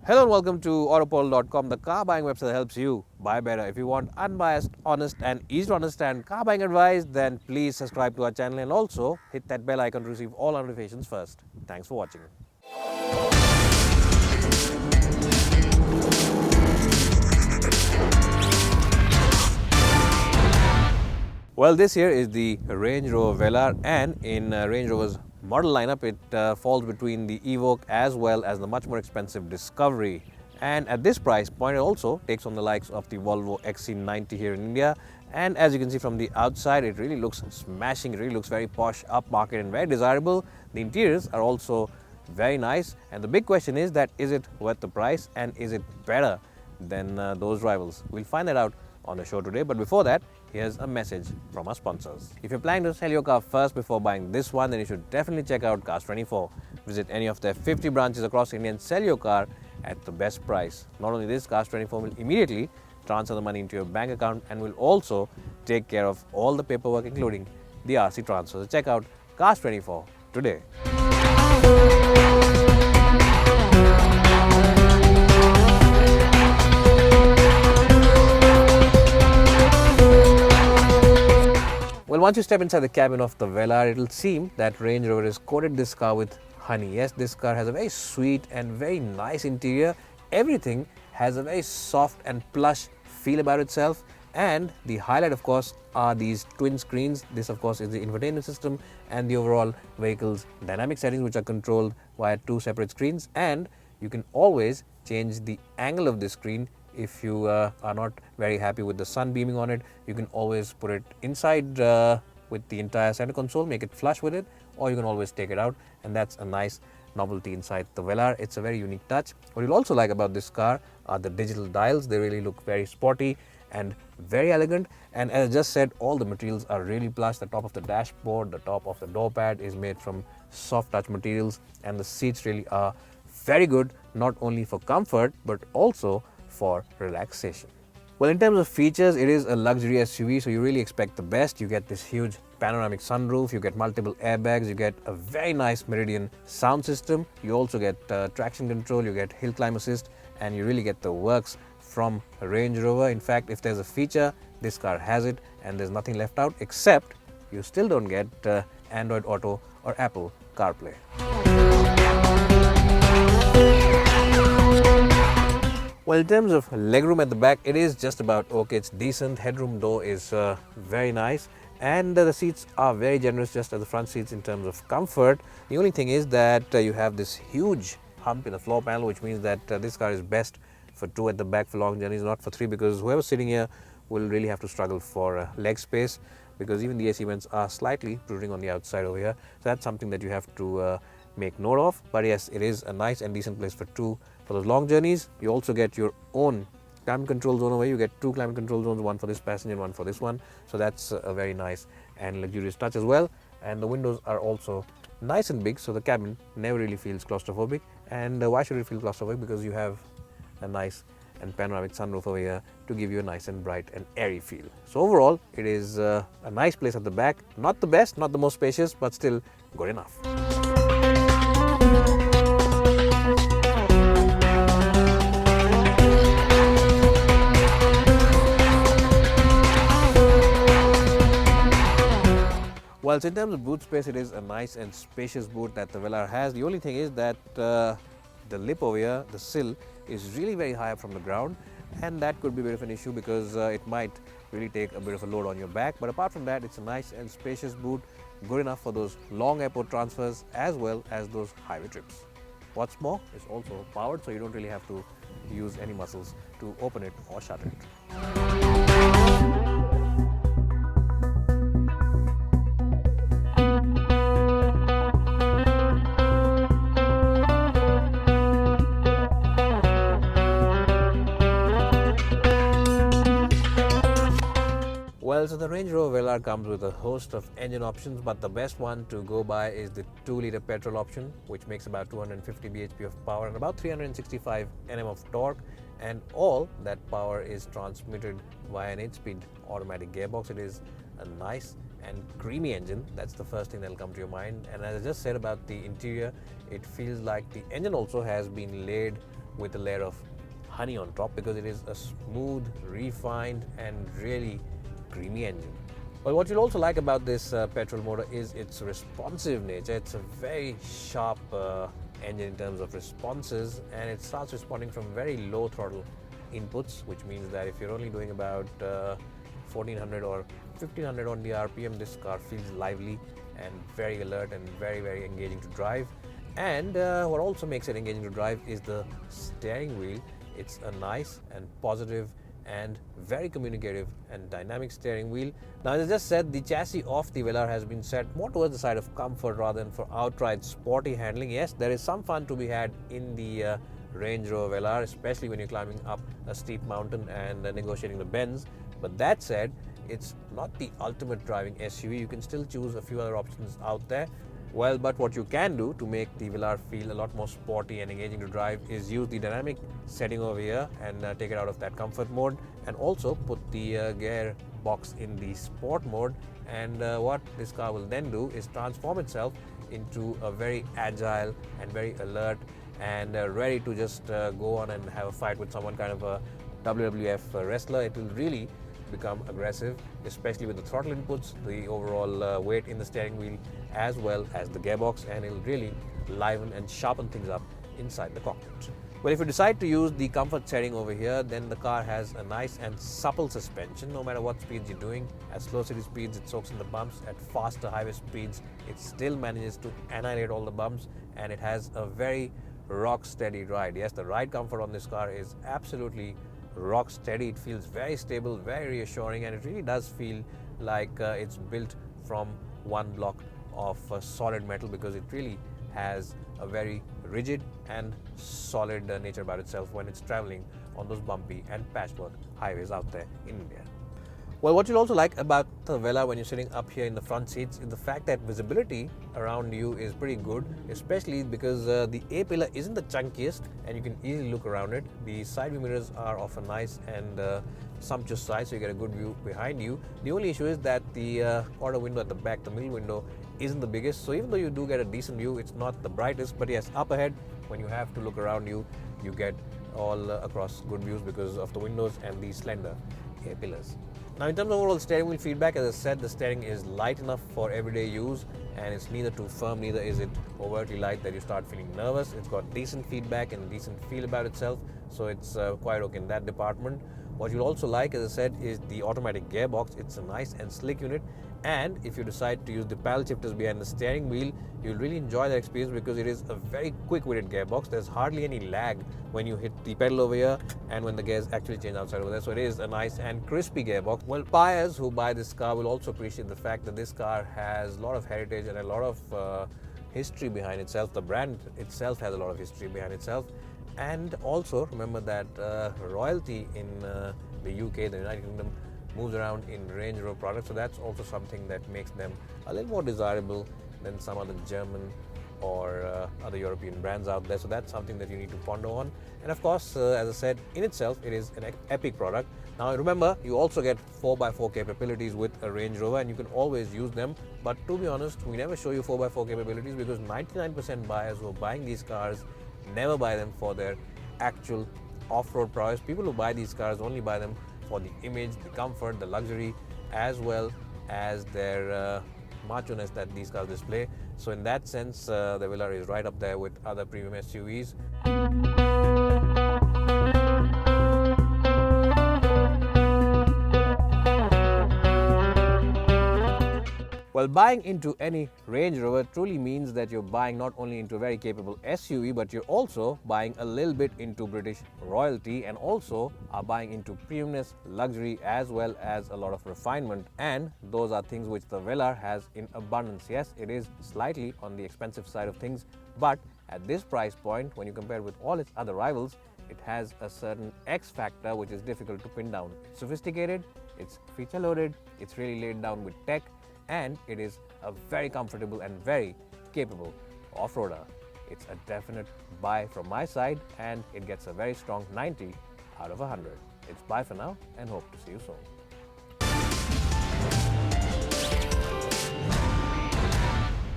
Hello and welcome to Autoportal.com, the car buying website that helps you buy better. If you want unbiased, honest and easy to understand car buying advice, then please subscribe to our channel and also hit that bell icon to receive all notifications first. Thanks for watching. Well, this here is the Range Rover Velar, and in Range Rover's model lineup, it falls between the Evoque as well as the much more expensive Discovery. And at this price point, it also takes on the likes of the Volvo XC90 here in India. And as you can see from the outside, it really looks smashing. It really looks very posh, upmarket and very desirable. The interiors are also very nice. And the big question is that is it worth the price and is it better than those rivals? We'll find that out on the show today. But before that, here's a message from our sponsors. If you're planning to sell your car first before buying this one, then you should definitely check out Cars24. Visit any of their 50 branches across India and sell your car at the best price. Not only this, Cars24 will immediately transfer the money into your bank account and will also take care of all the paperwork, including the RC transfer. So check out Cars24 today. Well, once you step inside the cabin of the Velar, it will seem that Range Rover has coated this car with honey. Yes, this car has a very sweet and very nice interior. Everything has a very soft and plush feel about itself. And the highlight, of course, are these twin screens. This, of course, is the infotainment system and the overall vehicle's dynamic settings, which are controlled via two separate screens. And you can always change the angle of this screen. If you are not very happy with the sun beaming on it, you can always put it inside with the entire center console, make it flush with it, or you can always take it out, and that's a nice novelty inside the Velar. It's a very unique touch. What you'll also like about this car are the digital dials. They really look very sporty and very elegant. And as I just said, all the materials are really plush. The top of the dashboard, the top of the door pad is made from soft touch materials, and the seats really are very good, not only for comfort but also for relaxation. Well, in terms of features, it is a luxury SUV, so you really expect the best. You get this huge panoramic sunroof, you get multiple airbags, you get a very nice Meridian sound system, you also get traction control, you get hill climb assist, and you really get the works from Range Rover. In fact, if there's a feature, this car has it, and there's nothing left out, except you still don't get Android Auto or Apple CarPlay. Well, in terms of legroom at the back, it is just about okay. It's decent. Headroom though is very nice, and the seats are very generous just as the front seats in terms of comfort. The only thing is that you have this huge hump in the floor panel, which means that this car is best for two at the back for long journeys, not for three, because whoever's sitting here will really have to struggle for leg space, because even the AC vents are slightly protruding on the outside over here. So that's something that you have to make note of. But yes, it is a nice and decent place for two for those long journeys. You also get your own climate control zone over here. You get two climate control zones, one for this passenger and one for this one. So that's a very nice and luxurious touch as well. And the windows are also nice and big, so the cabin never really feels claustrophobic. And why should it feel claustrophobic? Because you have a nice and panoramic sunroof over here to give you a nice and bright and airy feel. So overall, it is a nice place at the back. Not the best, not the most spacious, but still good enough. Well, so in terms of boot space, it is a nice and spacious boot that the Velar has. The only thing is that the lip over here, the sill, is really very high up from the ground, and that could be a bit of an issue because it might really take a bit of a load on your back. But apart from that, it's a nice and spacious boot, good enough for those long airport transfers as well as those highway trips. What's more, it's also powered, so you don't really have to use any muscles to open it or shut it. Well, so the Range Rover Velar comes with a host of engine options, but the best one to go by is the 2-liter petrol option, which makes about 250 bhp of power and about 365 Nm of torque, and all that power is transmitted via an 8-speed automatic gearbox. It is a nice and creamy engine. That's the first thing that will come to your mind. And as I just said about the interior, it feels like the engine also has been laid with a layer of honey on top because it is a smooth, refined and really creamy engine. Well, what you'll also like about this petrol motor is its responsive nature. It's a very sharp engine in terms of responses, and it starts responding from very low throttle inputs, which means that if you're only doing about 1400 or 1500 on the RPM, this car feels lively and very alert and very engaging to drive. And what also makes it engaging to drive is the steering wheel. It's a nice and positive and very communicative and dynamic steering wheel. Now, as I just said, the chassis of the Velar has been set more towards the side of comfort rather than for outright sporty handling. Yes, there is some fun to be had in the Range Rover Velar, especially when you're climbing up a steep mountain and negotiating the bends. But that said, it's not the ultimate driving SUV. You can still choose a few other options out there. Well, but what you can do to make the Velar feel a lot more sporty and engaging to drive is use the dynamic setting over here and take it out of that comfort mode, and also put the gear box in the sport mode. And what this car will then do is transform itself into a very agile and very alert and ready to just go on and have a fight with someone, kind of a WWF wrestler. It will really become aggressive, especially with the throttle inputs, the overall weight in the steering wheel, as well as the gearbox, and it'll really liven and sharpen things up inside the cockpit. Well, if you decide to use the comfort setting over here, then the car has a nice and supple suspension no matter what speeds you're doing. At slow city speeds, it soaks in the bumps. At faster highway speeds, it still manages to annihilate all the bumps, and it has a very rock steady ride. Yes, the ride comfort on this car is absolutely rock steady. It feels very stable, very reassuring, and it really does feel like it's built from one block of solid metal, because it really has a very rigid and solid nature about itself when it's traveling on those bumpy and patchwork highways out there in India. Well, what you'll also like about the Velar when you're sitting up here in the front seats is the fact that visibility around you is pretty good, especially because the A-pillar isn't the chunkiest and you can easily look around it. The side view mirrors are of a nice and sumptuous size, so you get a good view behind you. The only issue is that the quarter window at the back, the middle window, isn't the biggest, so even though you do get a decent view, it's not the brightest. But yes, up ahead, when you have to look around you, you get all across good views because of the windows and the slender A-pillars. Now, in terms of overall steering wheel feedback, as I said, the steering is light enough for everyday use, and it's neither too firm, neither is it overtly light that you start feeling nervous. It's got decent feedback and decent feel about itself, so it's quite okay in that department. What you'll also like, as I said, is the automatic gearbox. It's a nice and slick unit, and if you decide to use the paddle shifters behind the steering wheel, you'll really enjoy that experience because it is a very quick-witted gearbox. There's hardly any lag when you hit the pedal over here and when the gears actually change outside over there, so it is a nice and crispy gearbox. Well, buyers who buy this car will also appreciate the fact that this car has a lot of heritage and a lot of history behind itself. The brand itself has a lot of history behind itself. And also remember that royalty in the UK, the United Kingdom, moves around in Range Rover products, so that's also something that makes them a little more desirable than some other German or other European brands out there. So that's something that you need to ponder on. And of course, as I said, in itself, it is an epic product. Now remember, you also get 4x4 capabilities with a Range Rover, and you can always use them. But to be honest, we never show you 4x4 capabilities because 99% buyers who are buying these cars never buy them for their actual off-road prowess. People who buy these cars only buy them for the image, the comfort, the luxury, as well as their macho-ness that these cars display. So in that sense, the Velar is right up there with other premium SUVs. Well, buying into any Range Rover truly means that you're buying not only into a very capable SUV, but you're also buying a little bit into British royalty, and also are buying into premiumness, luxury, as well as a lot of refinement. And those are things which the Velar has in abundance. Yes, it is slightly on the expensive side of things, but at this price point, when you compare it with all its other rivals, it has a certain X factor which is difficult to pin down. It's sophisticated, it's feature loaded, it's really laid down with tech, and it is a very comfortable and very capable off-roader. It's a definite buy from my side, and it gets a very strong 90 out of 100. It's bye for now, and hope to see you soon.